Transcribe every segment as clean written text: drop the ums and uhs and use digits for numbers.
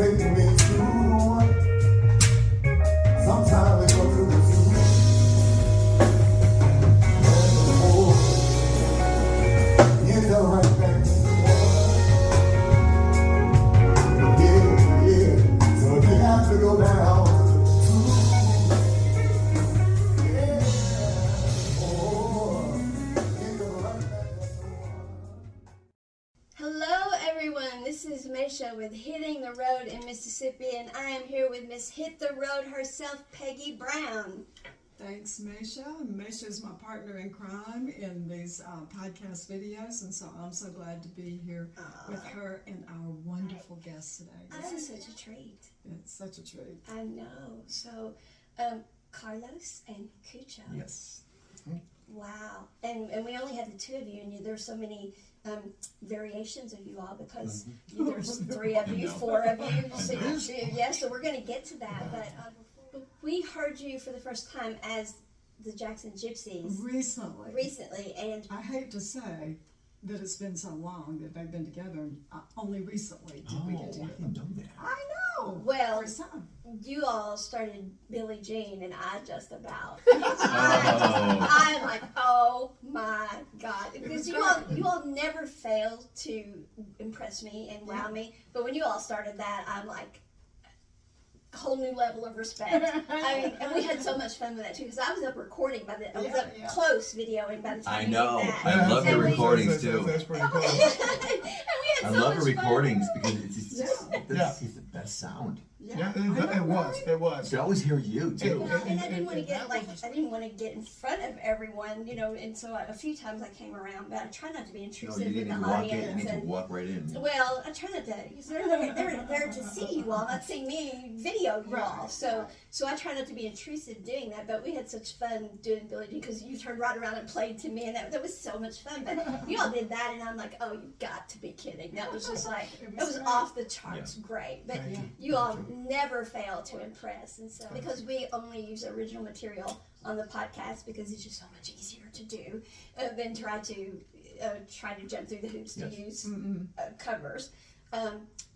take me through. Sometimes we go through the zoo. Oh, you know right back to the one. Yeah, yeah. So if you have to go down to the zoo, yeah. Oh, you know right back to the one. Hello everyone, this is Maysha with Hitting the Road in Mississippi, and I am here with Miss Hit the Road herself, Peggy Brown. Thanks, Maysha. Maysha is my partner in crime in these podcast videos, and so I'm so glad to be here with her and our wonderful guest today. This is such a treat. It's such a treat. I know. So, Carlos and Cucho. Yes. Wow. And we only had the two of you, and there's so many variations of you all because there's three of you, four of you, so so we're going to get to that. But we heard you for the first time as the Jackson Gypsies recently, and I hate to say that it's been so long that they've been together, and only recently did we get together. I didn't know that. I know. well, First time. you all started Billie Jean, and I just about. Oh. I'm like, oh my God, because you all never fail to impress me and wow me. But when you all started that, I'm like, a whole new level of respect. I mean, and we had so much fun with that too, because I was up recording I was up close videoing by the time I you did know. that. I love your recordings That's too. pretty cool. And we had I so love much your fun. recordings because it's just Yeah. it's the best sound. Yeah, it was. I always hear you too. Well, and I didn't want to get I didn't want to get in front of everyone, and so a few times I came around, but I try not to be No, intrusive you in didn't the even walk in. You audience. need to And, walk right in. well, I try not to, because they're there to see you all, not see me video you all. So I try not to be intrusive doing that. But we had such fun doing Billie Jean because you turned right around and played to me, and that was so much fun. But you all did that, and I'm like, oh, you got to be kidding! That was just like it was great. off the charts, great. But Thank you. you all never fail to impress, and so because we only use original material on the podcast because it's just so much easier to do than try to jump through the hoops to Yes. use covers.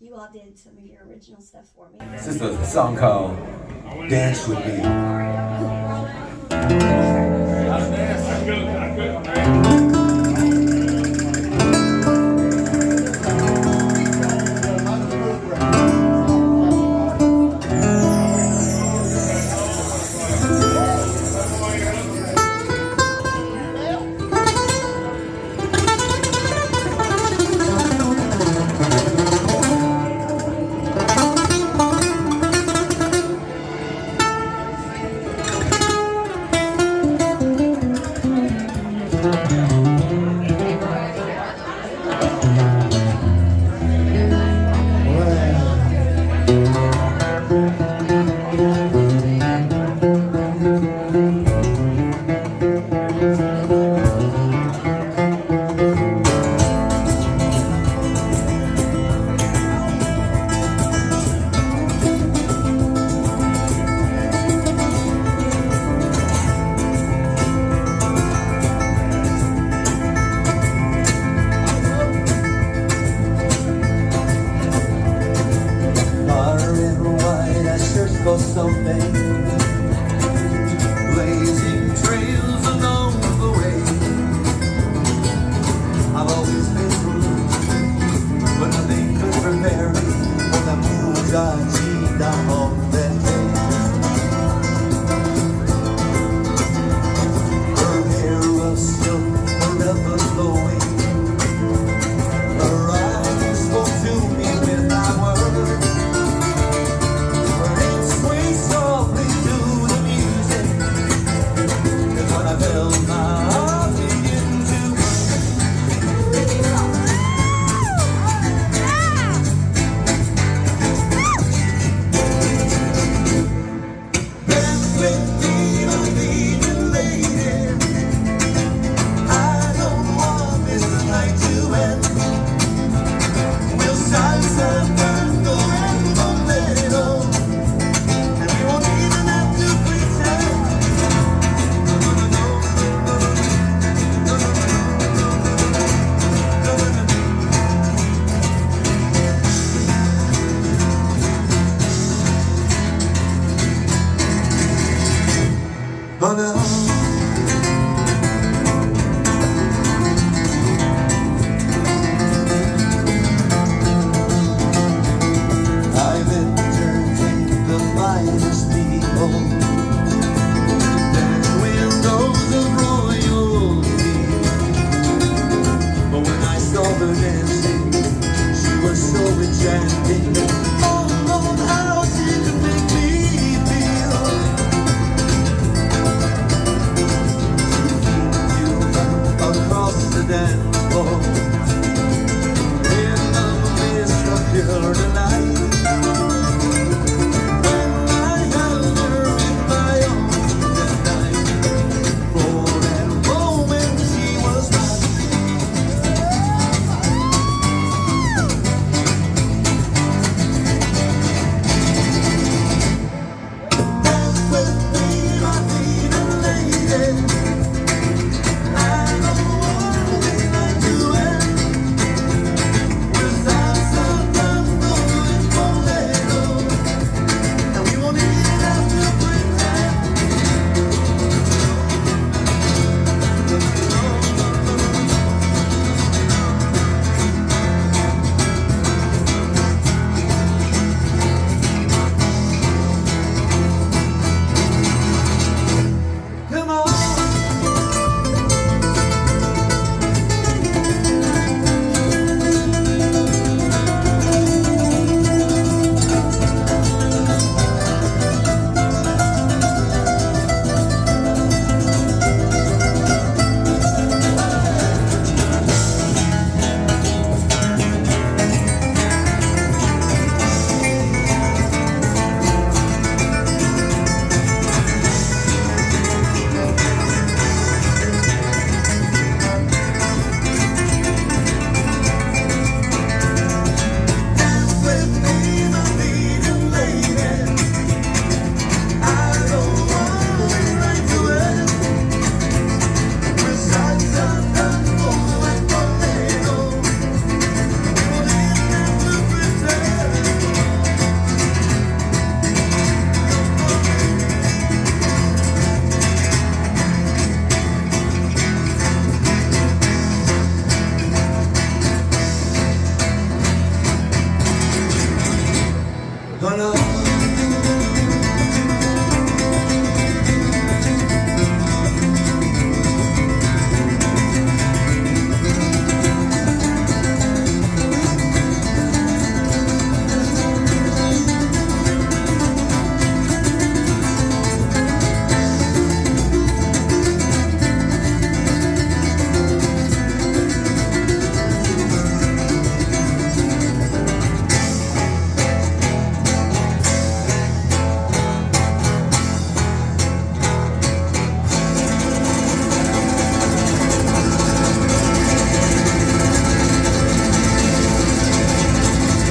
You all did some of your original stuff for me. This is a song called Dance With Me. Far and wide I search for something, blazing trails along the way. I've always been through, but nothing could prepare me for the moves I see down on that day. Her hair was silk, her ever flowing. Her eyes spoke to me without words. Her lips swayed softly to the music. And when I felt my heart begin to beat,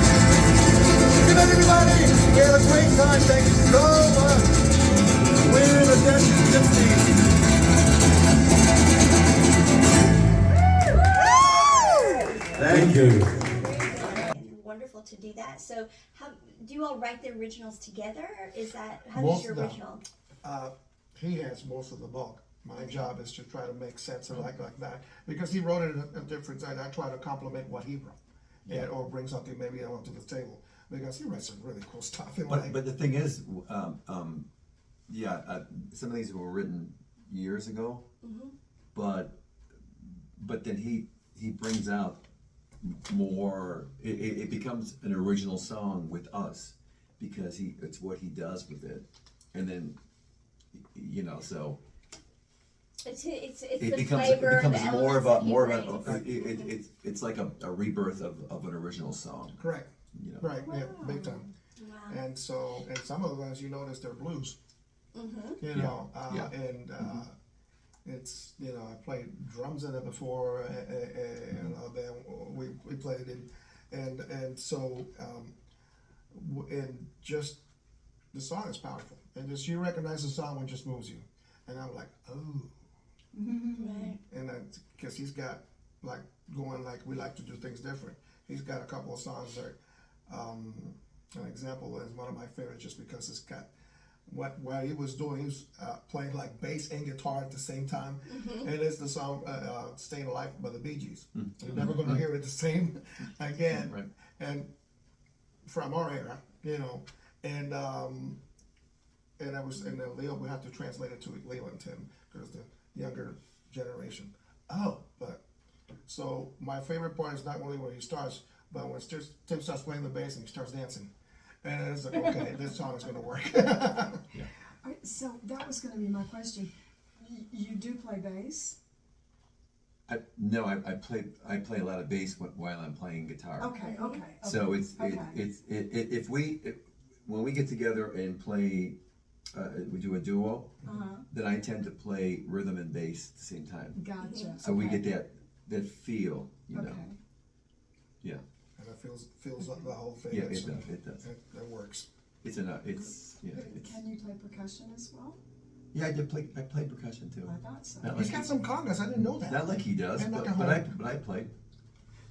Good night, everybody. We had a great time. Thank you so much. We're the Desert Gypsies. Thank you. Wonderful to do that. So, how do you all write the originals together? Or is that how Most does your of them. original? He has most of the bulk. My job is to try to make sense of like that, because he wrote it in a different side. I try to complement what he wrote, and, or bring something maybe onto the table, because he writes some really cool stuff. And But the thing is, some of these were written years ago, but then he brings out more. It becomes an original song with us because it's what he does with it, and then so. It's the It becomes flavor, the more of elements a that he brings. it's like a rebirth of an original song. correct, You know. right, yeah, big time. Wow. And so, and some of the ones you notice they're blues. Mm-hmm. You know, Yeah. and it's I played drums in it before, and then we played it, and so and just the song is powerful, and just you recognize the song when it just moves you, and I'm like, oh, Right. and because he's got like going like we like to do things different. He's got a couple of songs that an example is one of my favorites just because it's got what he was doing. He was playing like bass and guitar at the same time, and it's the song "Staying Alive" by the Bee Gees. You're never going to hear it the same again, Right. and from our era, and then Leo, we have to translate it to Leo and Tim because the younger generation. So my favorite part is not only when he starts, but when Tim starts playing the bass and he starts dancing. And it's like, okay, this song is going to work. So that was going to be my question. You do play bass? I play a lot of bass while I'm playing guitar. Okay. So Okay. when we get together and play, we do a duo, then I tend to play rhythm and bass at the same time. Gotcha. So we get that feel, you know. Okay. Yeah. And it feels like the whole thing. Yeah, it does. It works. It's Can you play percussion as well? Yeah, I play percussion too. I thought so. Not He's like got some congas. I didn't know that. Not like he does, And like but a I play.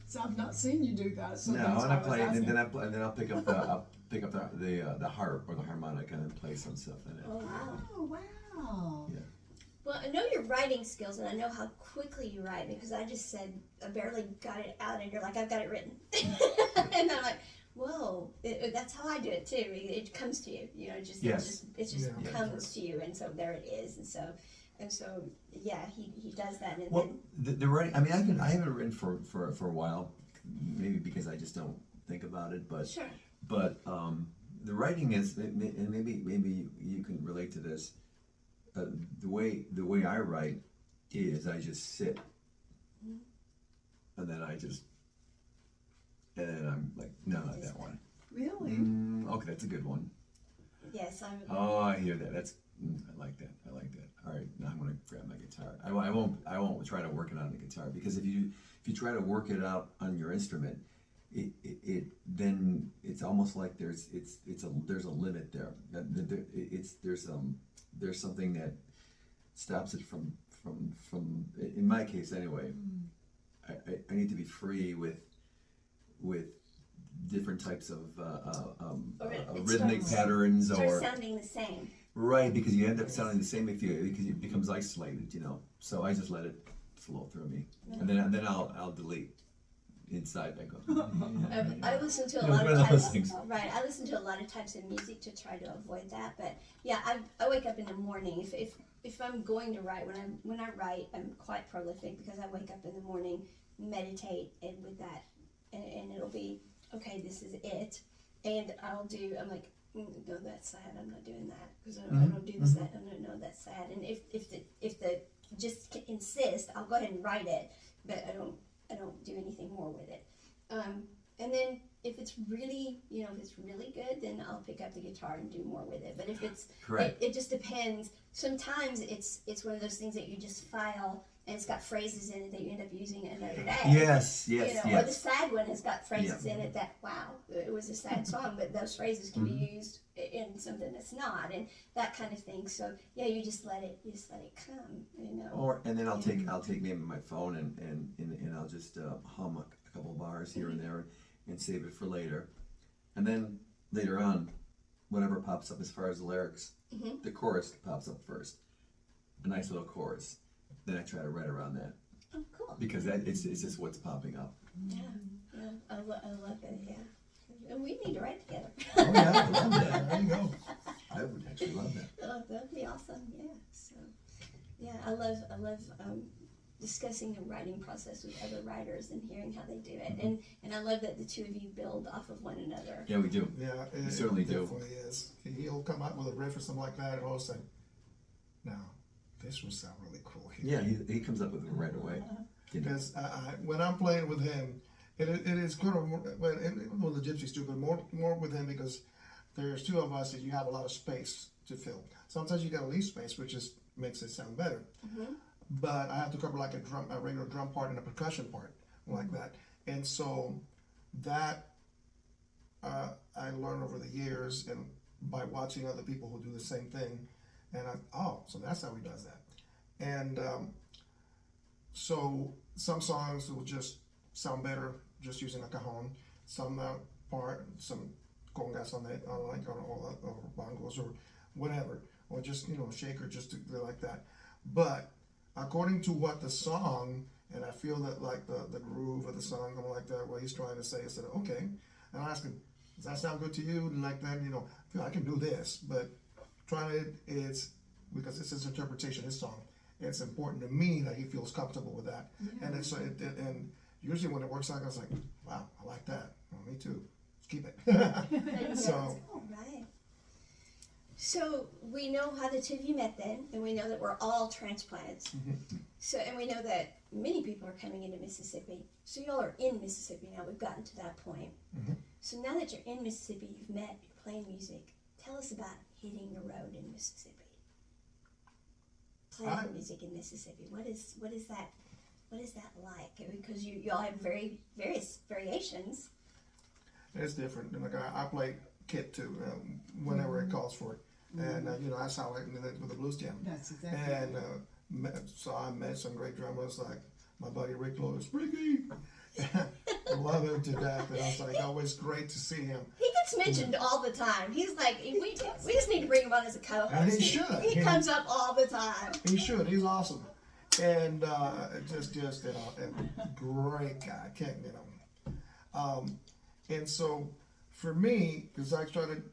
So I've not seen you do that. So No, that's and why I was play, and asking. then I'll pick up the harp or the harmonica and play some stuff in it. Oh wow. Oh wow. Yeah. Well, I know your writing skills, and I know how quickly you write because I just said I barely got it out, and you're like, I've got it written, and I'm like, whoa, that's how I do it too. It comes to you, it just Yes. it just Yeah. comes to you, and so there it is, and so yeah, he does that, and Well, then the writing. I mean, I haven't written for a while, maybe because I just don't think about it. But sure, the writing is, and maybe you can relate to this. The way I write is I just sit, and then I'm like, no, not that one. Really? Okay, that's a good one. yes, I'm. Oh, I hear that. I like that. All right, now I'm gonna grab my guitar. I won't try to work it on the guitar, because if you try to work it out on your instrument, then it's almost like there's a limit there. There's something that stops it from in my case anyway. I need to be free with different types of It rhythmic starts- patterns, Starts or sounding the same. right, because you end up sounding the same because it becomes isolated, So I just let it flow through me, and then I'll delete inside I go. I listen to a You know, lot one of of those types. things. Right, I listen to a lot of types of music to try to avoid that. But yeah, I wake up in the morning. If I'm going to write, when I write, I'm quite prolific because I wake up in the morning, meditate, and with that, and it'll be okay. This is it, and I'm like, no, that's sad. I'm not doing that because I don't do this. That no, that's sad. And if the just insist, I'll go ahead and write it, but I don't do anything more with it. And then if it's really, if it's really good, then I'll pick up the guitar and do more with it. But if it's, it just depends. Sometimes it's one of those things that you just file and it's got phrases in it that you end up using another day. Yes. Or the sad one has got phrases in it that, wow, it was a sad song, but those phrases can be used in something that's not, and that kind of thing. So yeah, you just let it come, And then I'll take maybe my phone and I'll just hum a couple bars here and there and save it for later. And then later on, whatever pops up as far as the lyrics, the chorus pops up first. A nice little chorus. Then I try to write around that. Oh, cool. Because it's just what's popping up. Yeah, I love it, yeah. And we need to write together. Oh yeah, I love that. There you go. I would actually love that. Oh, that'd be awesome, yeah. So, yeah, I love discussing the writing process with other writers and hearing how they do it. And I love that the two of you build off of one another. Yeah, we do. Yeah, We certainly do. definitely is. He'll come up with a riff or something like that, and all of a sudden, now this would sound really cool here. Yeah, he comes up with it right away. Because when I'm playing with him, it is kind of with the Gypsies too, but more with him because there's two of us and you have a lot of space to fill. Sometimes you got to leave space, which just makes it sound better. But I have to cover like a regular drum part and a percussion part like that, and so that I learned over the years and by watching other people who do the same thing, and so that's how he does that, and so some songs will just sound better just using a cajon, some congas on it, or bongos or whatever, or just shaker just to like that, but according to what the song, and I feel that like the groove of the song, something like that, what he's trying to say, I said, okay. And I asked him, does that sound good to you? And like that, I can do this, but it's because it's his interpretation, his song. It's important to me that he feels comfortable with that. Yeah. And usually when it works out, I was like, wow, I like that. Well, me too. Let's keep it. So. All right. So we know how the two of you met then, and we know that we're all transplants. So, and we know that many people are coming into Mississippi. So y'all are in Mississippi now. We've gotten to that point. So now that you're in Mississippi, you've met, you're playing music. Tell us about hitting the road in Mississippi. Playing music in Mississippi. What is that like? Because y'all have various variations. It's different. Like I play kit too, whenever it calls for it. And that's how I did with the blues jam. That's exactly. And so I met some great drummers like my buddy Rick Lewis. Ricky, I love him to death. And I was like, always great to see him. He gets mentioned all the time. He's like, we just need to bring him on as a co-host. And he should. He comes up all the time. He should. He's awesome. And just a great guy. Can't and so for me, because I started.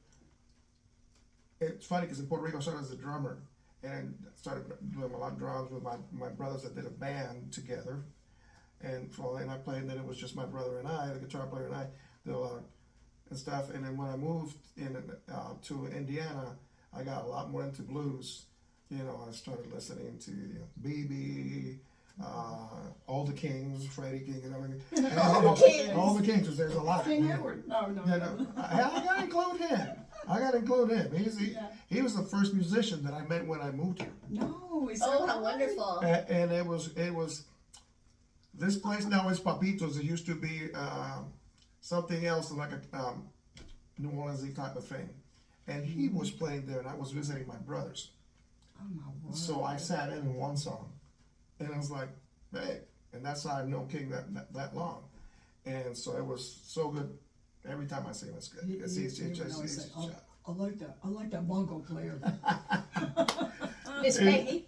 It's funny because in Puerto Rico I started as a drummer and started doing a lot of drums with my brothers that did a band together, and I played. And then it was just my brother and I, the guitar player and I, did a lot and stuff. And then when I moved to Indiana, I got a lot more into blues. I started listening to BB, all the Kings, Freddie King, and everything. All the Kings. All the Kings, because there's a lot. King Edward. No. I got to include him. He was the first musician that I met when I moved here. No, how wonderful! And it was this place now is Papitos. It used to be something else like a New Orleans type of thing, and he was playing there, and I was visiting my brothers. Oh my word! So I sat in one song, and I was like, hey, and that's how I've known King that long, and so it was so good. Every time I see him, it's good. I like that bongo player. Miss Peggy.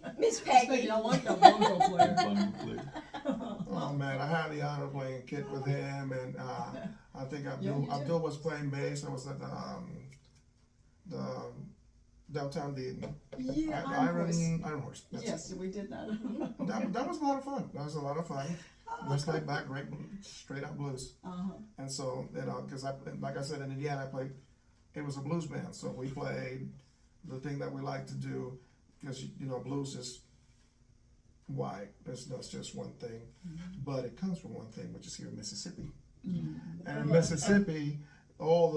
I like that bongo player. Oh man, I had the honor of playing kit with him, and I think Yeah, you did. Abdul was playing bass. I was at the downtown Yeah, Iron Horse. That's Yes, it. we did that. That was a lot of fun. That was a lot of fun. Just like back, great, straight out blues. And so, because like I said, in Indiana, I played. It was a blues band, so we played the thing that we like to do, because blues is wide. It's not just one thing, but it comes from one thing, which is here in Mississippi. And in Mississippi, all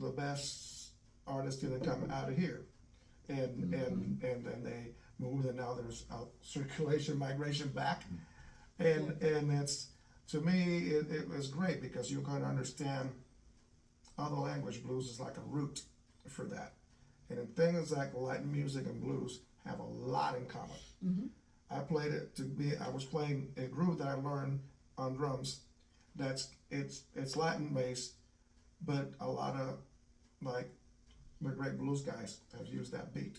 the best artists didn't come out of here, and then they moved, and now there's circulation, migration back, and it's, to me, it was great, because you can understand other language. Blues is like a root for that, and things like Latin music and blues have a lot in common. I played it I was playing a groove that I learned on drums. It's Latin based, but a lot of like the great blues guys have used that beat.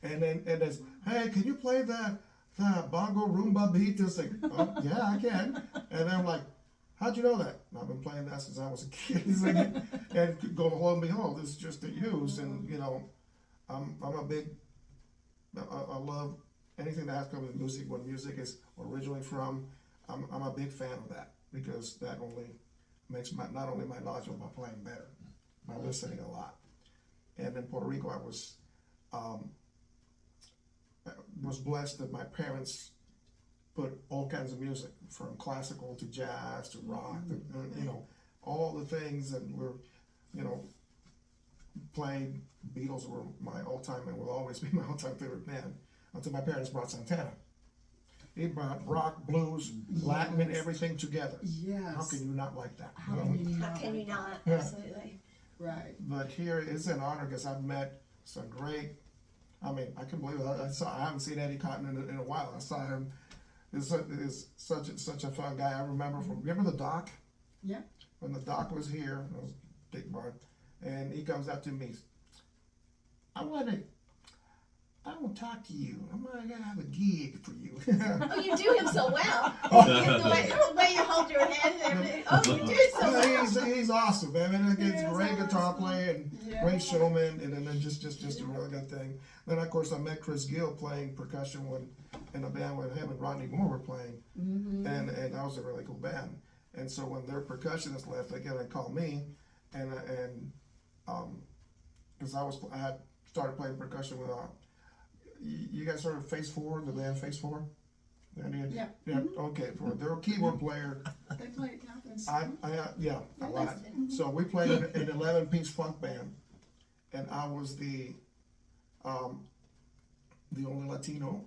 And it's, hey, can you play that bongo rumba beat? It's like, oh, yeah, I can. And I'm like, how'd you know that? And I've been playing that since I was a kid. And go lo and behold, it's just a use. And I'm a big, I love anything that has to do with music. When music is originally from, I'm a big fan of that, because that only makes not only my knowledge of my playing better, by listening a lot. And in Puerto Rico, I was blessed that my parents put all kinds of music, from classical to jazz to rock, all the things that were, played. Beatles were my all-time and will always be my all-time favorite band, until my parents brought Santana. He brought rock, blues, Latin, and everything together. Yes. How can you not like that? How can you How not? can you not? Yeah. Absolutely. Right. But here it's an honor, because I've met some great. I mean, I can believe it. I haven't seen Eddie Cotton in a while. I saw him. He's such a fun guy. I remember the Doc. Yeah. When the Doc was here, it was Dick Bart, and he comes up to me. I want to talk to you. I'm gonna have a gig for you. Oh, you do him so well. the way you hold your hand and everything. Oh, you do it so well. He's awesome, man. And he's a great guitar awesome. player and great showman, and then just a really good thing. Then of course I met Chris Gill playing percussion in a band with him and Rodney Moore were playing, and that was a really cool band. And so when their percussionist left, they called me, and because I had started playing percussion with you guys heard of Phase 4, the band Phase 4? Yeah. Yeah. Okay. For their keyboard player. They play at Catherine's. A lot. So we played an 11-piece funk band, and I was the only Latino,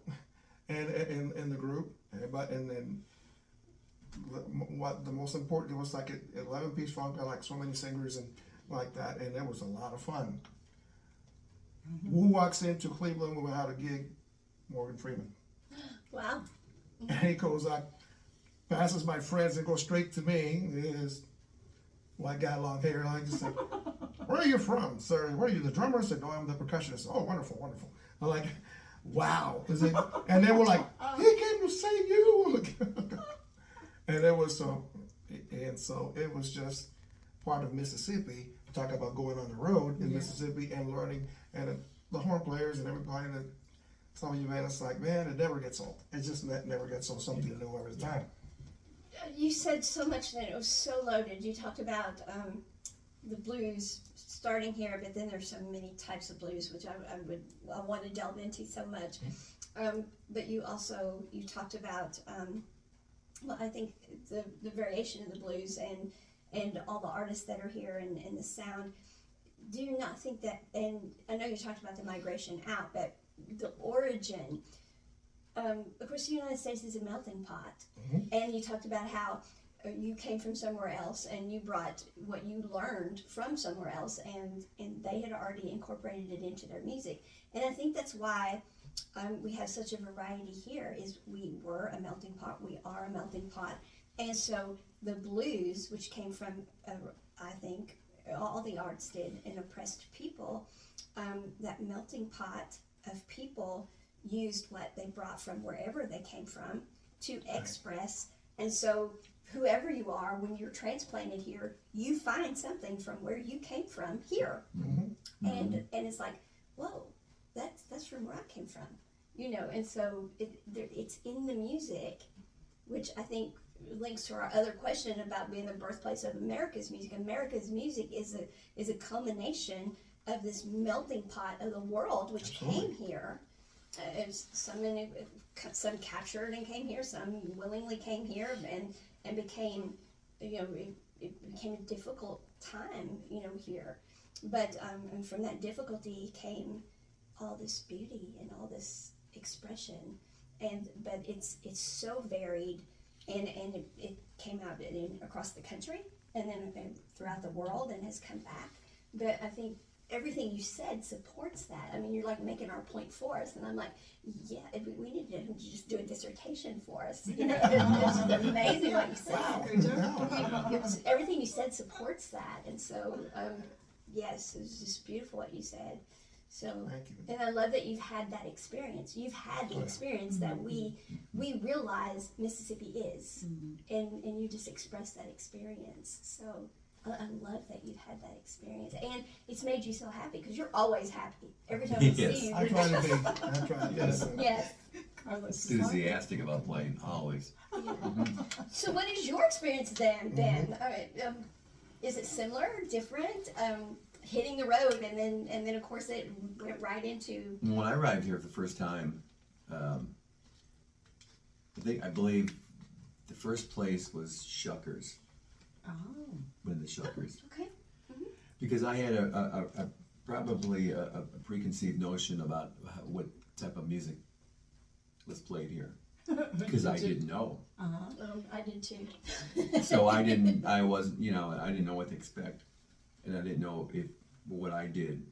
in the group. And then what the most important, it was like an 11-piece funk. I like so many singers and like that, and it was a lot of fun. Who walks into Cleveland when we had a gig? Morgan Freeman. Wow. And he goes up, passes my friends, and goes straight to me. This white guy, long hair, like just said, "Where are you from, sir? Where are you, the drummer?" I said, "No, I'm the percussionist." "Oh, wonderful, wonderful." I'm like, "Wow!" And they were like, "He came to see you." And it was so it was just part of Mississippi. Talk about going on the road in Mississippi and learning, and the horn players and everybody that some of you, man, it's like, man, it never gets old. It just never gets old. Something new every time. You said so much that it was so loaded. You talked about the blues starting here, but then there's so many types of blues, which I want to delve into so much. But you talked about, I think the variation of the blues and all the artists that are here and the sound. Do you not think that, and I know you talked about the migration out, but the origin, of course the United States is a melting pot, and you talked about how you came from somewhere else and you brought what you learned from somewhere else, and they had already incorporated it into their music. And I think that's why we have such a variety here, is we were a melting pot, we are a melting pot. And so the blues, which came from, I think, all the arts did, and oppressed people, that melting pot of people used what they brought from wherever they came from to express. And so whoever you are, when you're transplanted here, you find something from where you came from here. And it's like, whoa, that's from where I came from, you know. And so it's in the music, which I think links to our other question about being the birthplace of America's music. America's music is a culmination of this melting pot of the world, which came here. Some captured and came here, some willingly came here and became, you know, it became a difficult time, you know, here. But and from that difficulty came all this beauty and all this expression, but it's so varied, and it came out across the country and then throughout the world and has come back. But I think everything you said supports that. I mean, you're like making our point for us, and I'm like, yeah, we need to just do a dissertation for us. You know, it's just amazing what you said. Wow. Everything you said supports that, and so yes, it was just beautiful what you said. So, Thank you. and I love that you've had that experience. You've had the experience that we realize Mississippi is, and you just express that experience. So I love that you've had that experience, and it's made you so happy because you're always happy every time we Yes. see you. I try to be. I try to be. Yes. Carlos, Enthusiastic about playing, always. Yeah. So, what is your experience then, Ben? All right, is it similar, different? Hitting the road, and then of course it went right into. When I arrived here for the first time, I believe the first place was Shuckers. Oh. When the Shuckers. Okay. Because I had probably a preconceived notion about what type of music was played here. Because I didn't know. I did too. So I didn't know what to expect. And I didn't know if what I did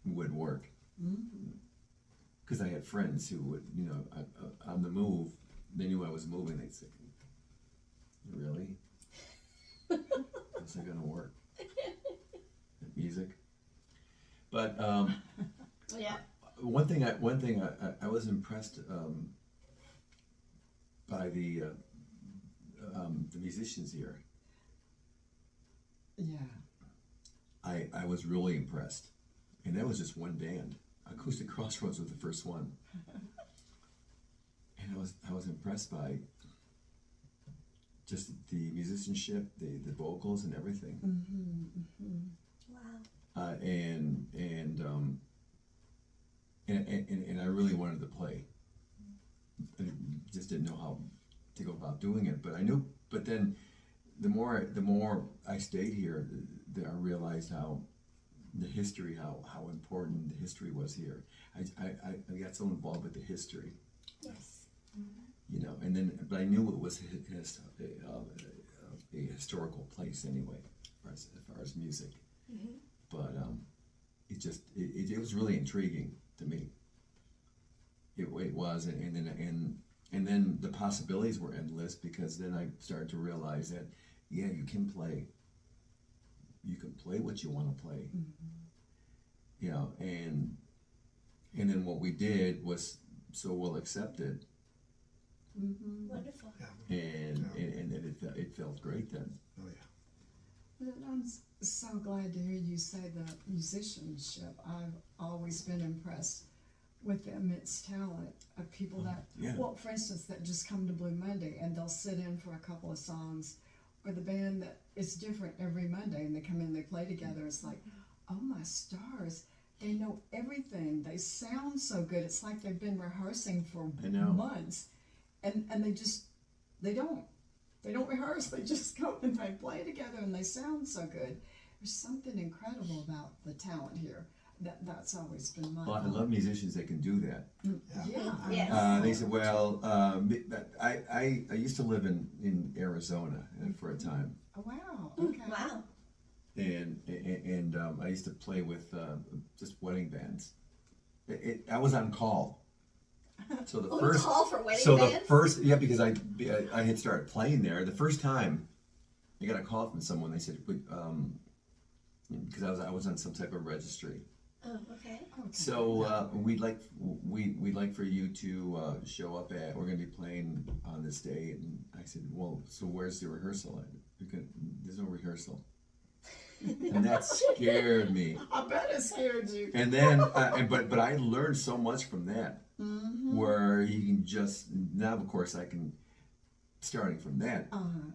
would work. Because I had friends who would, on the move, they knew I was moving, they'd say, really? How's that gonna work? Music? But Yeah. one thing I was impressed by the musicians here. Yeah. I was really impressed, and that was just one band. Acoustic Crossroads was the first one, and I was impressed by just the musicianship, the vocals, and everything. Wow. And I really wanted to play. I just didn't know how to go about doing it, but I knew. But then, the more I stayed here, I realized how the history, how important the history was here. I got so involved with the history, Yes. but I knew it was a historical place anyway, as far as music. But it was really intriguing to me. It was, and then the possibilities were endless, because then I started to realize that you can play. You can play what you want to play. And then what we did was so well accepted, Wonderful. and it felt great then. Oh yeah. I'm so glad to hear you say the musicianship. I've always been impressed with the immense talent of people that, well, for instance, that just come to Blue Monday and they'll sit in for a couple of songs, or the band that is different every Monday and they come in, they play together. It's like, oh my stars, they know everything. They sound so good. It's like they've been rehearsing for months, and they don't rehearse. They just go and they play together and they sound so good. There's something incredible about the talent here. That's always been my. Well, I love musicians that can do that. Yeah. Yes. They said, well, I used to live in Arizona for a time, Oh, wow. Okay. Wow. and I used to play with just wedding bands. I was on call. So the first call for wedding so bands? the first because I had started playing there. The first time I got a call from someone, they said, because I was on some type of registry. Oh, okay. Okay. So we'd like for you to show up at. We're going to be playing on this day, and I said, well, so where's the rehearsal? There's no rehearsal, and that scared me. I bet it scared you. And then, but I learned so much from that, where you can just now. Of course, I can. Starting from that,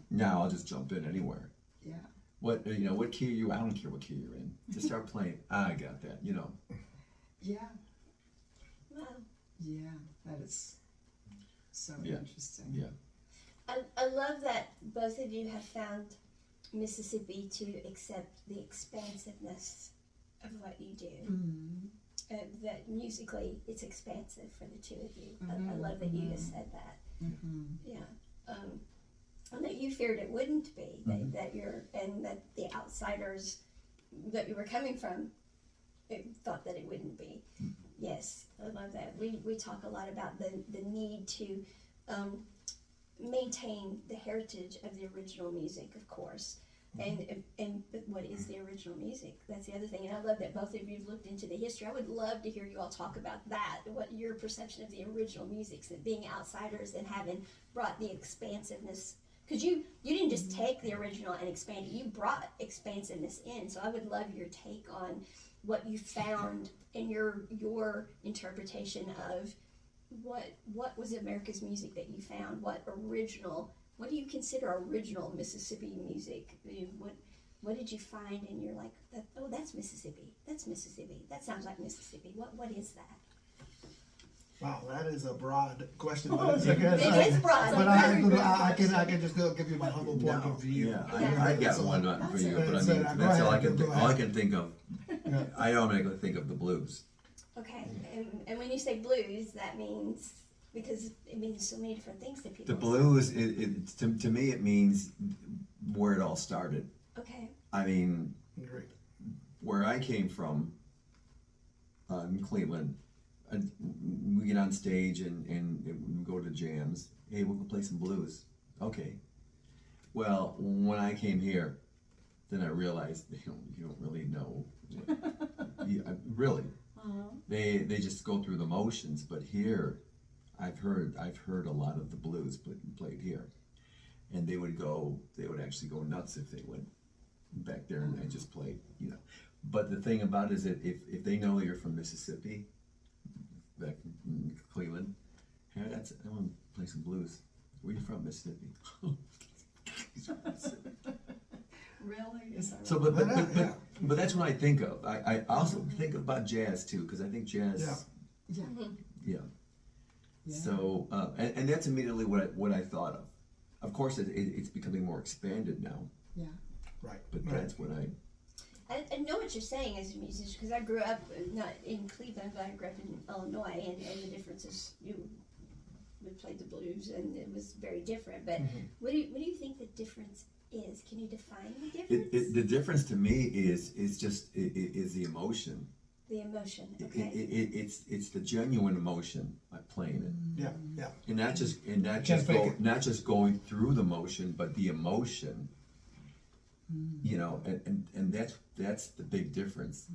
now I'll just jump in anywhere. Yeah. What key are you? I don't care what key you're in. Just start playing. I got that. Yeah. Wow. Yeah. That is so Yeah. interesting. Yeah. I love that both of you have found Mississippi to accept the expansiveness of what you do. Mm-hmm. That musically, it's expansive for the two of you. I love that you just said that. Mm-hmm. Yeah. And that you feared it wouldn't be, that you're, and that the outsiders that you were coming from thought that it wouldn't be. Yes, I love that. We talk a lot about the need to maintain the heritage of the original music, of course. But what is the original music? That's the other thing. And I love that both of you have looked into the history. I would love to hear you all talk about that, what your perception of the original music, that being outsiders and having brought the expansiveness. Because you didn't just take the original and expand it, you brought expansiveness in. So I would love your take on what you found in your interpretation of what was America's music that you found, what do you consider original Mississippi music? What did you find and you're like, that's Mississippi, that sounds like Mississippi, what is that? Wow, that is a broad question. But it's again, It is broad. But I can just give you my humble point of view. Yeah, I got one for you, but I mean, that's all I can think of. Yeah. I automatically think of the blues. Okay, and when you say blues, that means, because it means so many different things to people. The blues, to me, it means where it all started. Okay. I mean, Great. where I came from, in Cleveland, we get on stage and we go to jams. Hey, we'll go play some blues. Okay. Well, when I came here, then I realized you don't really know. Really. They just go through the motions. But here, I've heard a lot of the blues played here, and they would actually go nuts if they went back there and just played. But the thing about it is that if they know you're from Mississippi, back in Cleveland, hey, I want to play some blues. Where are you from, Mississippi? He's from Mississippi. Really? Is that So, right? but that's what I think of. I also think about jazz too, because I think jazz. Yeah. Yeah. Yeah. So, and that's immediately what I thought of. Of course, it's becoming more expanded now, Yeah. Right. but Right. that's what I. I know what you're saying as a musician, because I grew up not in Cleveland, but I grew up in Illinois, and the difference is we played the blues, and it was very different. But what do you think the difference is? Can you define the difference? The difference to me is the emotion. The emotion, okay. It's the genuine emotion like playing it, Yeah. and not Can't fake it. not just going through the motion, but the emotion. And that's the big difference.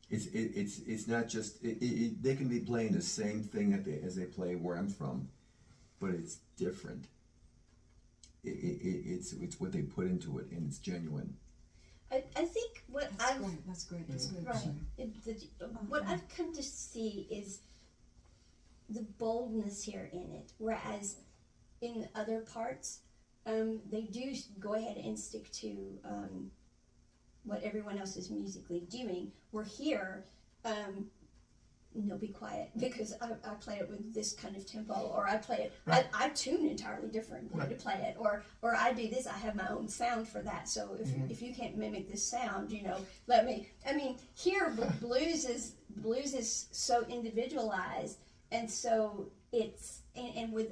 It's not just they can be playing the same thing as they play where I'm from, but it's different. It's what they put into it, and it's genuine. I think what That's great. That's good. right, what I've come to see is the boldness here in it, whereas in other parts, they do go ahead and stick to what everyone else is musically doing. We're here, no, be quiet, because I play it with this kind of tempo, or I play it, Right. I tune entirely different way to play it, or I do this, I have my own sound for that, so if you can't mimic this sound, let me, here blues is so individualized, and so it's, and with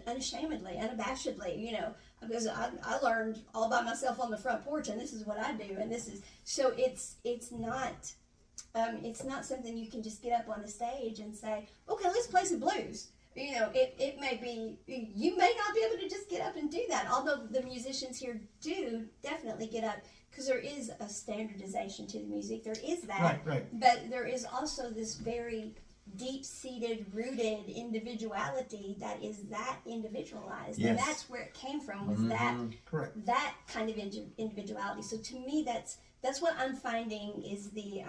unashamedly, unabashedly, because I learned all by myself on the front porch, and this is what I do, and this is, so it's not something you can just get up on the stage and say, okay, let's play some blues. you know, it may be, you may not be able to just get up and do that, although the musicians here do definitely get up, because there is a standardization to the music. There is that. Right. But there is also this very deep-seated, rooted individuality that is that individualized. Yes. And that's where it came from, was that Correct. that kind of individuality. So to me, that's what I'm finding is the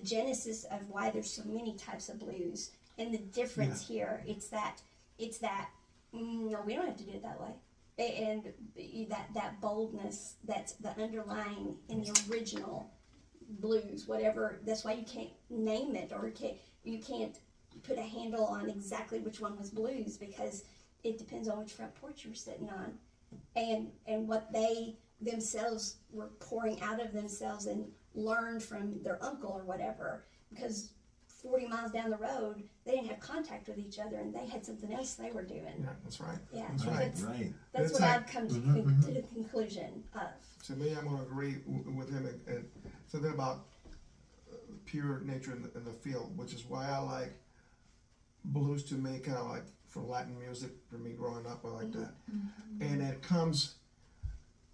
genesis of why there's so many types of blues, and the difference here. It's that no, we don't have to do it that way, and that boldness that's the underlying in the original blues, whatever. That's why you can't name it, or you can't put a handle on exactly which one was blues, because it depends on which front porch you were sitting on, and what they themselves were pouring out of themselves and learned from their uncle or whatever, because 40 miles down the road they didn't have contact with each other and they had something else they were doing. Yeah, that's right. Yeah, That's right. Right. That's It's what like- I've come to, to the conclusion of. To me, I'm going to agree with him and something about pure nature in the field, which is why I like blues. To me, kind of like for Latin music, for me growing up, I like that. And it comes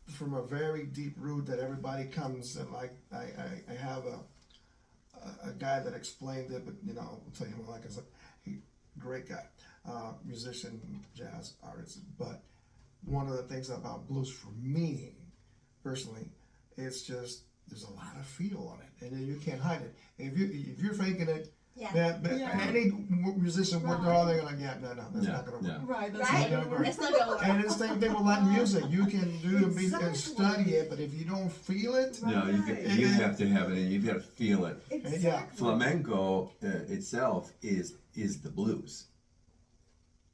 from a very deep root that everybody comes, and like I have a guy that explained it, but you know, I'll tell you what, like he great guy, musician, jazz artist. But one of the things about blues for me personally, it's just there's a lot of feel on it, and then you can't hide it. If you're faking it, Yeah. any musician, what they're all they're like, no, that's not gonna work. Right, that's Right. not gonna work. That's not gonna work. And it's the same thing with Latin music. You can do and Exactly. study it, but if you don't feel it, No, you have to have it, and you've got to feel it. Exactly. Flamenco itself is the blues.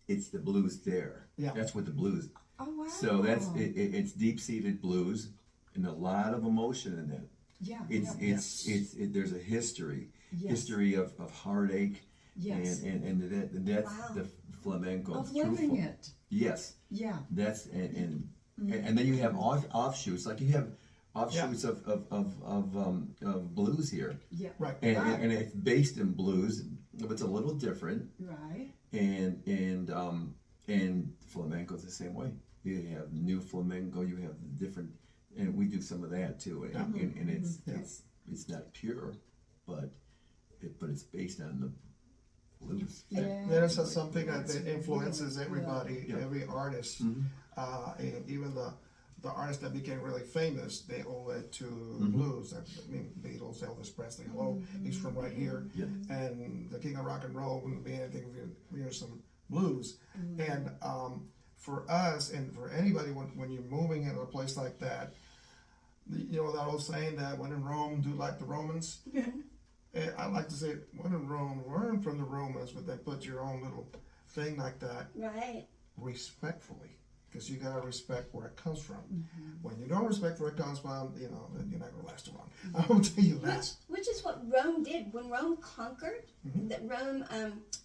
It's the blues there. Yeah. That's what the blues. Oh wow. So it's deep seated blues and a lot of emotion in it. Yeah. It's there's a history Yes. of heartache. Yes. And that's Wow. the flamenco. Of true living fl- it. Yes. Yeah. That's and then you have offshoots, like you have offshoots of blues here. Yeah. right. And it's based in blues, but it's a little different. Right. And flamenco's the same way. You have new flamenco, you have different, and we do some of that too. And it's not pure, but it's based on the blues. There is something that influences everybody, Yeah. every artist, and even the artists that became really famous, they owe it to blues. I mean, Beatles, Elvis Presley, hello, he's from right here, Yeah. and the king of rock and roll wouldn't be anything if you hear some blues. And for us, and for anybody, when you're moving into a place like that, you know that old saying that when in Rome, do like the Romans. And I like to say, when in Rome, learn from the Romans, but then put your own little thing like that Right. respectfully, because you gotta respect where it comes from. When you don't respect where it comes from, you know, then you're not gonna last too long. I will tell you that. Which is what Rome did. When Rome conquered, that Rome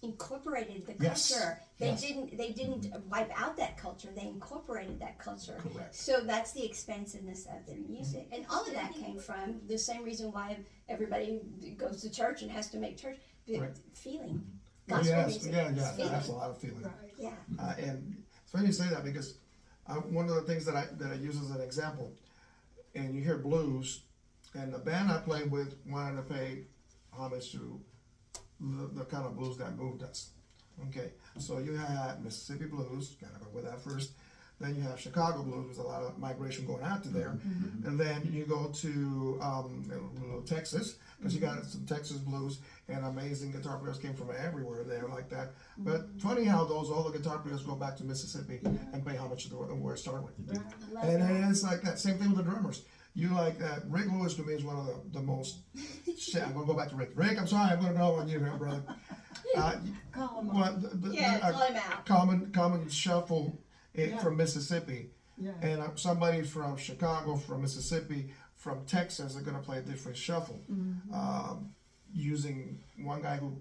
incorporated the Yes. culture. Yes. They didn't wipe out that culture. They incorporated that culture. Correct. So that's the expansiveness of their music, and all of that came from the same reason why everybody goes to church and has to make church Right. feeling. Oh, Gospel yes, music. yeah, It's feeling. that's a lot of feeling. Right. Yeah. And it's funny you say that because one of the things that I use as an example, and you hear blues, and the band I played with wanted to pay homage to the kind of blues that moved us. Okay, so you had Mississippi blues, gotta go with that first. Then you have Chicago blues, there's a lot of migration going out to there. And then you go to Texas, because you got some Texas blues, and amazing guitar players came from everywhere there like that. But funny how all the guitar players go back to Mississippi and pay homage to where it started with. Love And that. then it's like that, same thing with the drummers. You like Rick Lewis to me is one of the most. Shit, I'm gonna go back to Rick. Rick, I'm sorry, I'm gonna go on you here, brother. Call them Well, Call him out. common shuffle from Mississippi, Yeah. and somebody from Chicago, from Mississippi, from Texas are gonna play a different shuffle, using one guy who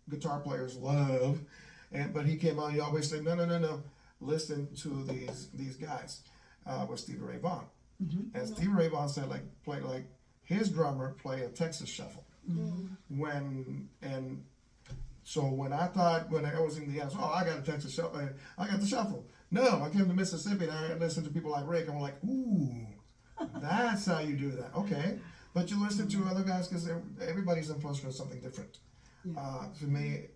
guitar players love, but he came on. He always said, no, listen to these guys. Was Stevie Ray Vaughan. And Stevie Ray Vaughan said, play his drummer play a Texas shuffle. And So when I was in the house, oh, I got to Texas shuffle, I got the shuffle. No, I came to Mississippi and I listened to people like Rick. I'm like, ooh, that's how you do that. Okay, but you listen to other guys because everybody's influenced with something different. For me,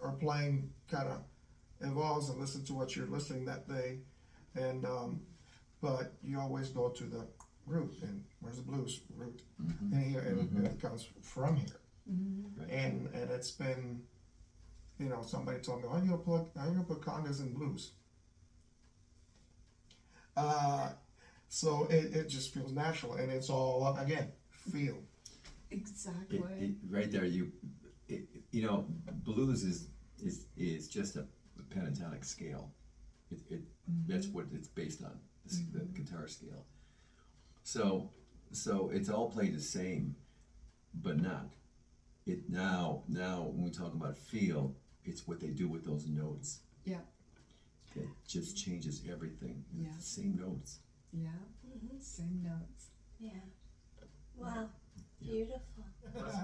our playing kind of evolves and listen to what you're listening that day, and but you always go to the root, and where's the blues root? And here, and it comes from here. And it's been, somebody told me, how you gonna put congas in blues? So it just feels natural, and it's all again feel. Exactly. Right there, blues is just a pentatonic scale. That's what it's based on, the guitar scale. So it's all played the same, but not. Now when we talk about feel, it's what they do with those notes. Yeah. It just changes everything. Yeah. It's the same notes. Yeah. Same notes. Yeah. Wow. Beautiful.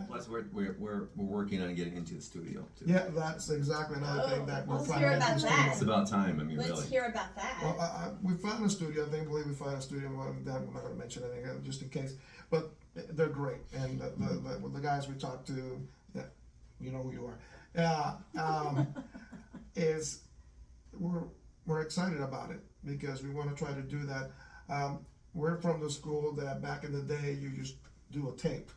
Plus we're working on getting into the studio too. Yeah, that's exactly another thing that we're let's trying hear to about get to that. It's about time. I mean, Let's really. hear about that. Well, we found a studio. I believe we found a studio. We're not going to mention anything just in case, but they're great. And the guys we talked to, yeah, you know who you are. Is we're excited about it because we want to try to do that. We're from the school that back in the day you just do a tape,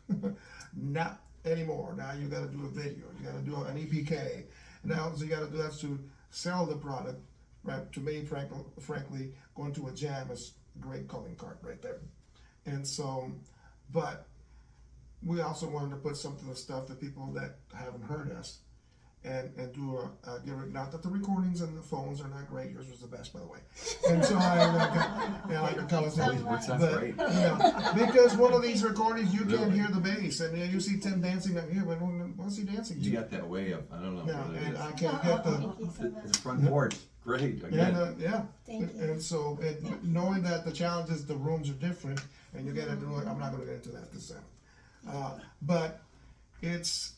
not anymore. Now you got to do a video. You got to do an EPK. Now so you got to do that to sell the product. Right? To me, frankly, going to a jam is a great calling card right there. And so, but we also wanted to put some of the stuff that people that haven't heard us and do give it, not that the recordings and the phones are not great, yours was the best, by the way. And so like a color Always works out great. Because one of these recordings you can't hear the bass, and you see Tim dancing up here, but what's he dancing to? You got that way up. I don't know Yeah, what it and is. I can't get the. Thank you so much. The front porch. Great. Again. Yeah, Thank you. and so knowing that the challenge is the rooms are different, and you got to do it. I'm not going to get into that this time, but it's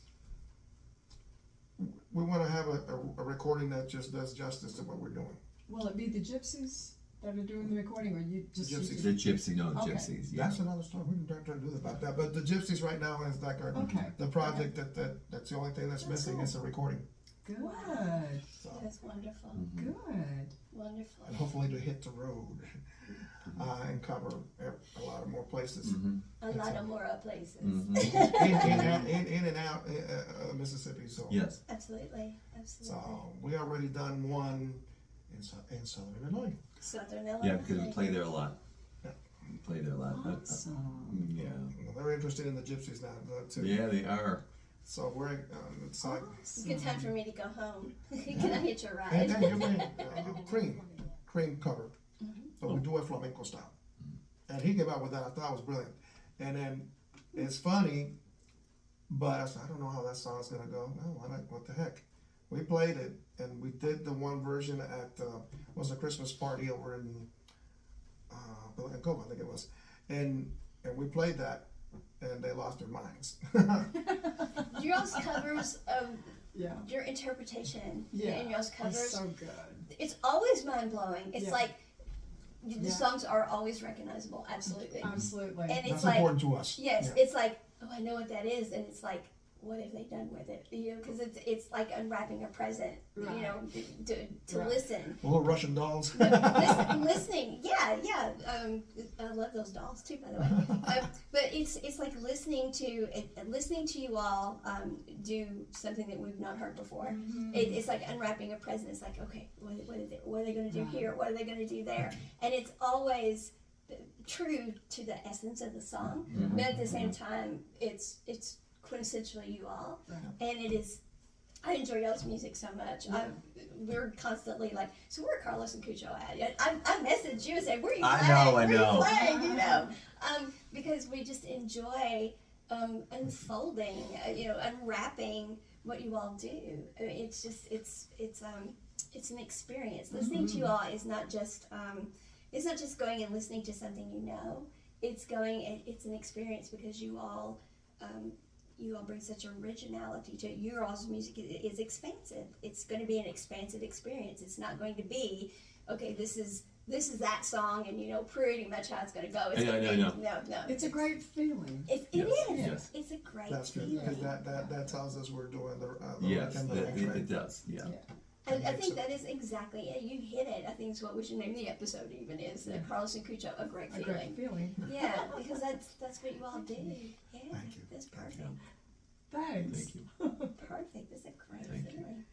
we want to have a recording that just does justice to what we're doing. Will it be the gypsies that are doing the recording, or you just? Gypsies. The gypsy, no, the Okay. gypsies. Yeah. That's another story. We can try to do about that. But the Gypsies right now is like the project that's the only thing that's missing is a recording. Good. So, That's wonderful. Good. Wonderful. and hopefully to hit the road and cover a lot of more places. A lot of more places. In and out Mississippi. So Yes. Absolutely. So we already done one in Southern Illinois. Southern Illinois. Yeah, because we play there a lot. Yeah. We play there a lot. Awesome. Yeah. They're interested in the Gypsies now too. Yeah, they are. So we're it's like Good time for me to go home. Can I hitch a and ride? then you bring cream cover, but we do it flamenco style. And he came out with that. I thought it was brilliant. And then it's funny, but I said, I don't know how that song's gonna go. No, what the heck? We played it, and we did the one version at was a Christmas party over in Cove, I think it was, and we played that, and they lost their minds. Your all's covers, Yeah. your interpretation, Yeah. and your all's It's covers, so good. it's always mind blowing. It's Yeah. like the Yeah. songs are always recognizable. Absolutely. Absolutely. And it's That's like, important to us. yes, Yeah. it's like, oh, I know what that is, and it's like, what have they done with it? You know, because it's like unwrapping a present. Right. You know, to Right. listen. Little Russian dolls. Listening, yeah. I love those dolls too, by the way. But it's like listening to you all do something that we've not heard before. It's like unwrapping a present. It's like, okay, what are they going to do here? What are they going to do there? And it's always true to the essence of the song, but at the same time, it's quintessentially you all, and it is. I enjoy y'all's music so much. We're constantly like, so where are Carlos and Cucho at? I message you and say, where are you playing? I know. Where are you playing? You know, because we just enjoy unfolding, unwrapping what you all do. I mean, it's just it's an experience. Listening to you all is not just going and listening to something you know. It's an experience because you all you all bring such originality to it. Your all's music is expansive. It's going to be an expansive experience. It's not going to be, okay, this is that song, and you know pretty much how it's going to go. It's gonna be, no. It's a great feeling. It Yes, is. yes. It's a great That's good, feeling. because that tells us we're doing the Yes, and the that, right it, track. it does, yeah. I think that is exactly it. You hit it. I think it's what we should name the episode even is Carlos and Cucho, a great A feeling. great feeling. Yeah, because that's what you all do. Yeah, Thank you. that's perfect. Thanks. Thank you. Perfect. That's a great Thank you. feeling.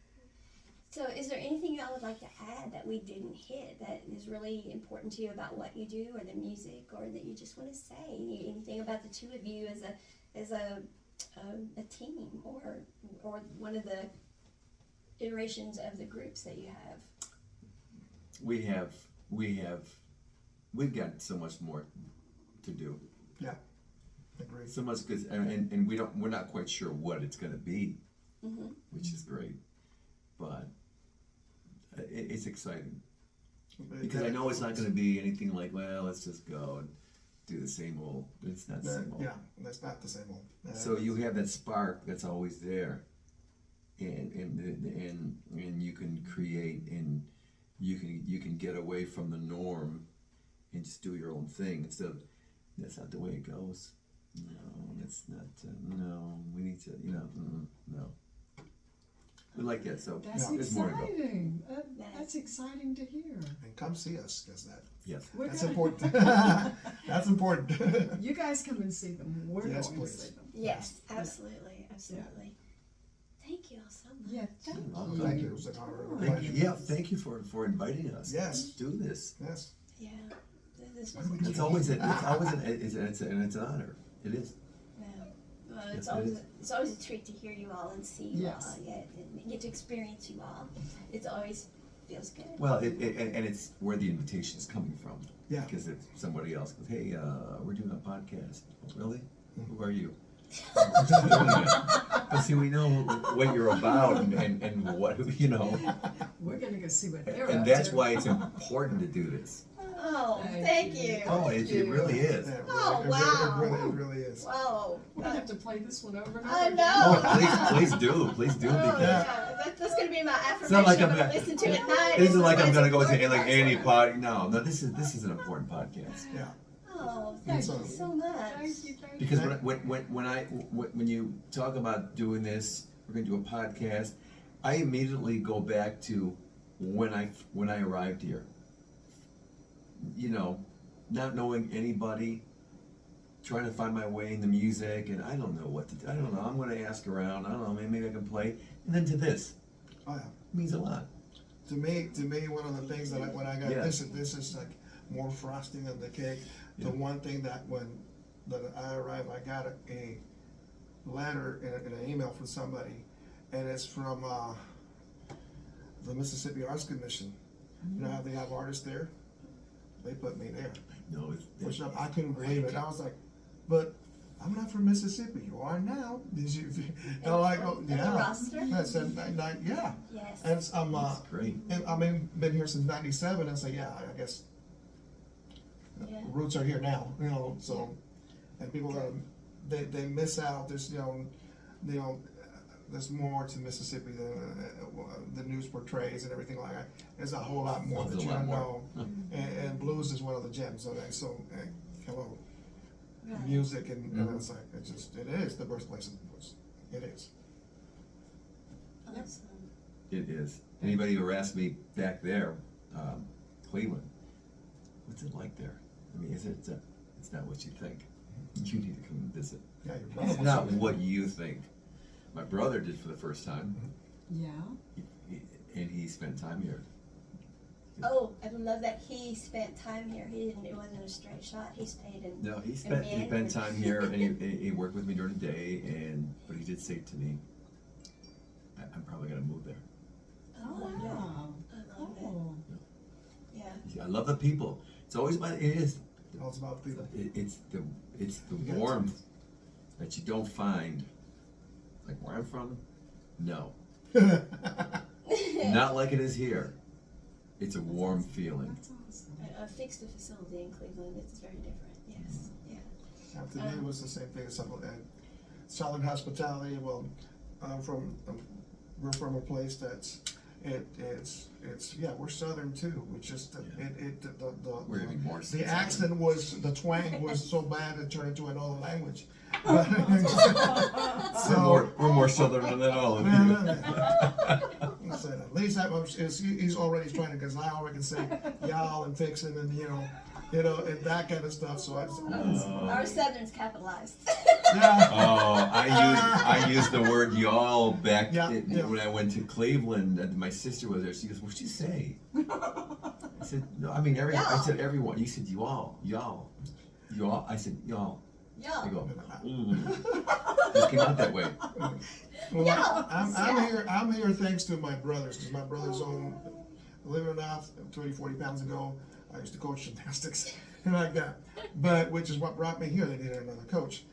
So, is there anything y'all would like to add that we didn't hit that is really important to you about what you do, or the music, or that you just want to say? Anything about the two of you as a team, or one of the iterations of the groups that you have? We've got so much more to do. Yeah, agreed. So much good, and we're not quite sure what it's going to be, which is great, but it's exciting because I know it's not going to be anything like, well, let's just go and do the same old. It's not the same old. Yeah, that's not the same old. So you have that spark that's always there, and you can create, and you can get away from the norm and just do your own thing instead of, that's not the way it goes. No, that's not. No, we need to. No. We like that. So That's there's more to go. exciting. That's exciting to hear. And come see us, because Yes. that's important. That's important. You guys come and see them. We're Yes, going please. to see them. Yes, absolutely. Thank you all so much. Yeah, thank welcome. you. Thank you. It was an honor and a Thank pleasure. you. Yeah. Thank you for inviting us. Yes. Let's do this. Yes. Yeah, this was It's always an honor. It is. yeah. Well, Yes, it's it always is. it's always a treat to hear you all and see you Yes. all. Yeah, and get to experience you all. It's always feels good. Well, and it's where the invitation is coming from. Yeah. Because if somebody else goes, hey, we're doing a podcast. Oh, really? Who are you? We're just doing it. But see, we know what you're about and what, We're going to go see what they're and up that's to. why it's important to do this. Oh, Thank thank you. you. Oh, it really is. Yeah, it Oh, really, wow. it really is. Whoa. We're going to have to play this one over and over I again. know. Oh, please do Oh, because yeah. That's going to be my affirmation. not like I'm I'm going gonna- to listen to at night. it isn't like This I'm is gonna go why to it's like important. any pod. No, this is an important podcast. Yeah. Oh, Thank thank you. you so much. Thank you, thank Because you. when you talk about doing this, we're going to do a podcast. I immediately go back to when I arrived here. Not knowing anybody, trying to find my way in the music, and I don't know what to do. I don't know. I'm going to ask around. I don't know. Maybe I can play. And then to this, Oh yeah. it means a lot. To me, one of the things that when I got Yeah. this is like more frosting on the cake. The Yeah. one thing that that I arrived, I got a letter in an email from somebody, and it's from the Mississippi Arts Commission. You know how they have artists there? They put me there. No, Which I couldn't believe it. I was like, but I'm not from Mississippi. You are now. Did you? And I go, In the yeah. roster? I said, yeah. Yes. And it's, That's great. and I mean, been here since '97. I say, yeah, I guess Yeah. roots are here now. So, and people they miss out. There's there's more to Mississippi than the news portrays and everything like that. There's a whole lot more There's that a you lot don't more. know. And blues is one of the gems. Hello. Right. Music and it's like it is the birthplace of the blues. It is. Awesome. It is. Anybody who asked me back there, Cleveland, what's it like there? I mean, it's not what you think. You need to come and visit. Yeah, your brother It's was not there. what you think. My brother did for the first time, Yeah. and he spent time here. Oh, I love that he spent time here. It wasn't a straight shot. He stayed in. No, he spent time here, and he worked with me during the day. But he did say to me, "I'm probably gonna move there." Oh, Wow. I love Cool. it. Yeah. I love the people. It's always about it is. All it's about people. It's the You got warmth that you don't find. Like where I'm from, no, not like it is here. It's a warm feeling. That's awesome. A fixed facility in Cleveland. It's very different. Yes. Yeah. To me, it was the same thing as Southern hospitality. Well, we're from a place that's we're Southern too. It's just We're even more the Southern. accent the twang was so bad it turned into another language. We're more Southern than all of you. So at least he's already trying to, because I already can say y'all and fixing and and that kind of stuff. So Our Southern's capitalized. yeah. Oh, I used the word y'all back Yeah, when I went to Cleveland. And my sister was there. She goes, "What'd you say?" I said, "No, I mean I said everyone." You said y'all. I said y'all. Y'all. I go, just came out that way. Well, Yeah. I'm here thanks to my brothers, because my brothers own, believe it or not, 30, 40 pounds ago, I used to coach gymnastics and like that. But, which is what brought me here. They needed another coach.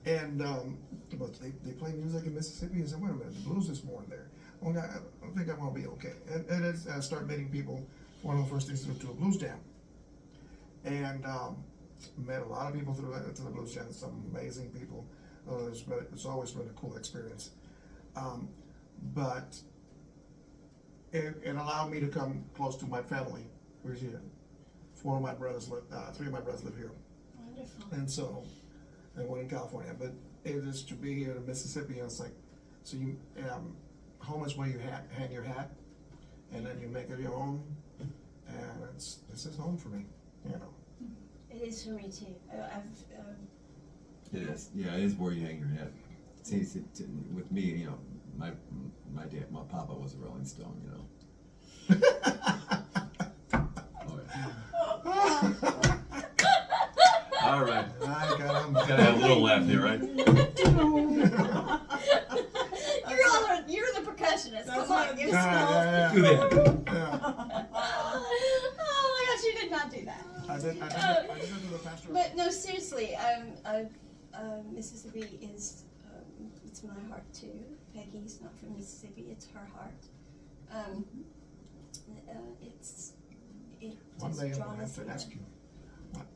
And, but they play music in Mississippi. I said, wait a minute, the blues is more in there. Well, I think I'm going to be okay. And I start meeting people. One of the first things to a blues jam. And, met a lot of people through the blues jam, some amazing people. It's always been a cool experience. But it allowed me to come close to my family. Who's here? 4 of my brothers live, 3 of my brothers live here. Wonderful. And one in California. But it is to be here in Mississippi, and it's like, so you, home is where you hang your hat, and then you make it your own, and this is home for me, It is for me too. It is. Yeah, it is where you hang your head. See, with me, my papa was a Rolling Stone, Oh, yeah. All right. Gotta have a little laugh here, right? You're the percussionist. That's Come on, right. give us Do that. Oh my gosh, you did not do that. I did do the pastoral. But no, seriously, Mississippi is, it's my heart too. Peggy's not from Mississippi, it's her heart. One day I'm going to have to ask you,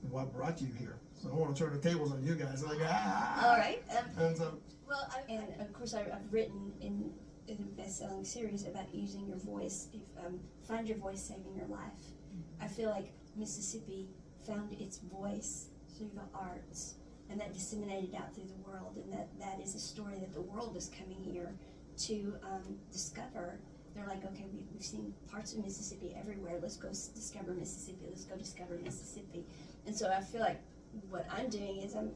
what brought you here? So I want to turn the tables on you guys. Like, All right. And so, Well, and of course, I've written in a best-selling series about using your voice. Find your voice, saving your life. I feel like Mississippi found its voice through the arts, and that disseminated out through the world, and that is a story that the world is coming here to discover. They're like, okay, we've seen parts of Mississippi everywhere. Let's go discover Mississippi. Let's go discover Mississippi. And so I feel like what I'm doing is I'm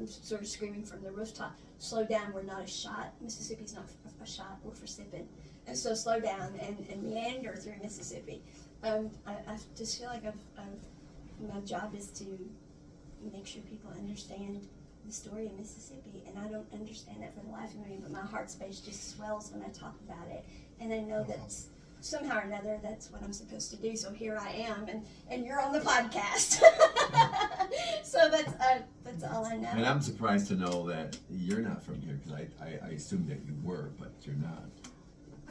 sort of screaming from the rooftop, slow down, we're not a shot. Mississippi's not a shot, we're for sipping. And so slow down and meander through Mississippi. I just feel like my job is to make sure people understand the story of Mississippi, and I don't understand that for the life of me, but my heart space just swells when I talk about it, and I know that somehow or another that's what I'm supposed to do. So here I am, and you're on the podcast. So that's all I know. And I'm surprised to know that you're not from here, because I assumed that you were, but you're not.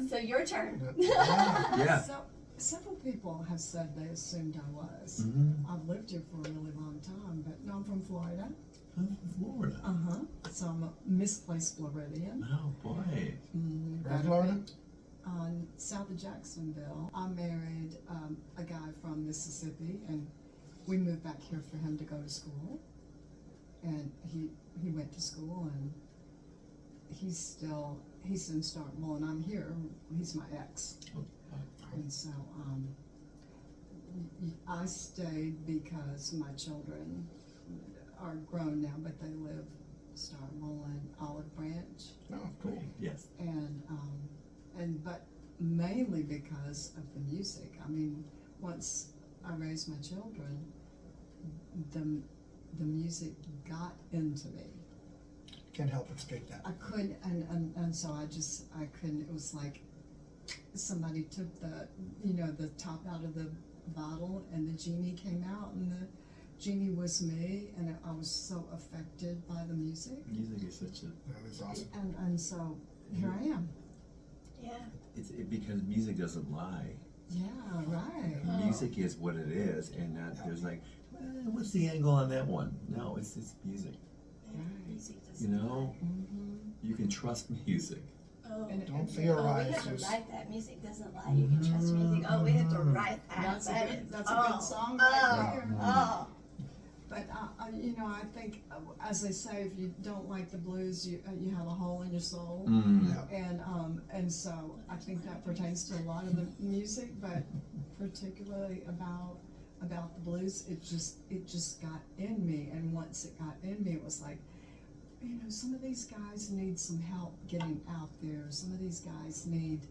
So your turn. Yeah. So, several people have said they assumed I was. Mm-hmm. I've lived here for a really long time, but no, I'm from Florida. I'm from Florida. So I'm a misplaced Floridian. Oh boy. Right, Florida? South of Jacksonville. I married a guy from Mississippi, and we moved back here for him to go to school. And he went to school, and he's in Starkville, and I'm here. He's my ex. And so I stayed because my children are grown now, but they live Starkville and Olive Branch. Oh, cool. Yes. But mainly because of the music. I mean, once I raised my children, the music got into me. Can't help escape that. I couldn't, and so I couldn't. It was like somebody took the top out of the bottle, and the genie came out, and the genie was me, and I was so affected by the music. Music is such a. That is awesome. And so here I am. Yeah. Because music doesn't lie. Yeah, right. Music is what it is, and there's like, what's the angle on that one? No, it's music. Music does You know. Mm-hmm. you can trust music. Oh, And Don't we theorize. have to Just write that. Music doesn't lie. You can trust music. Oh, we have to write that. That's a That good, is- that's a oh, good song right there. Oh, But you know, I think, as they say, if you don't like the blues, you have a hole in your soul. And so I think that pertains to a lot of the music, but particularly about the blues, it just got in me. And once it got in me, it was like, you know, some of these guys need some help getting out there. Some of these guys need,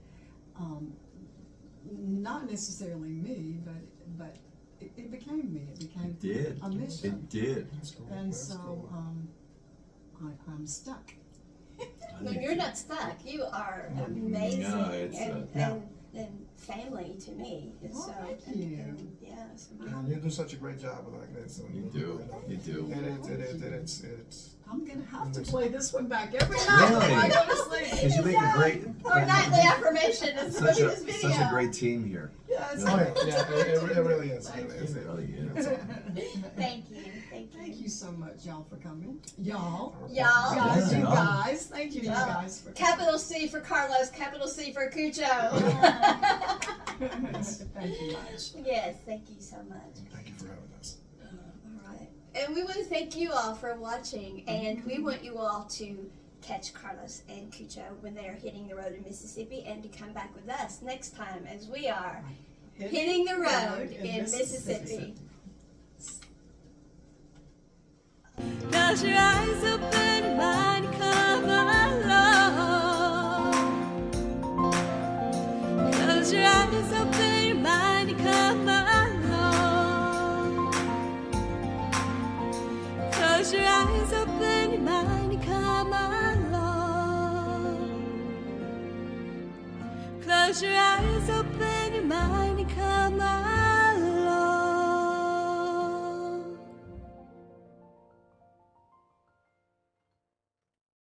not necessarily me, but it became me. It became It did. a mission. It did. that's cool. And That's so cool. I'm stuck. no, you're not stuck. You are amazing No, it's, and family to me. And Well, so, thank and, you. and, yes. And you do such a great job with like this. And You do. You do. It's I'm gonna have to play this one back every night when I Really? go to sleep. Because you make a great, Our nightly affirmation is such this video. a great team here. Yes. oh yeah, it really is. It It really is. is. Thank you. Thank you so much, y'all, for coming. Y'all. Y'all. Guys, you Yeah. guys. Thank you, you Yeah. guys, for Capital C for Carlos, capital C for Cucho. coming. Thank you much. Yes, thank you so much. Thank you for having us. All right. And we want to thank you all for watching, and we want you all to catch Carlos and Cucho when they are hitting the road in Mississippi, and to come back with us next time as we are hitting the road in Mississippi. Close your eyes, open your mind, come along. Close your eyes, open your mind, come along. Close your eyes, open your mind, come along. Close your eyes, open your mind, come along.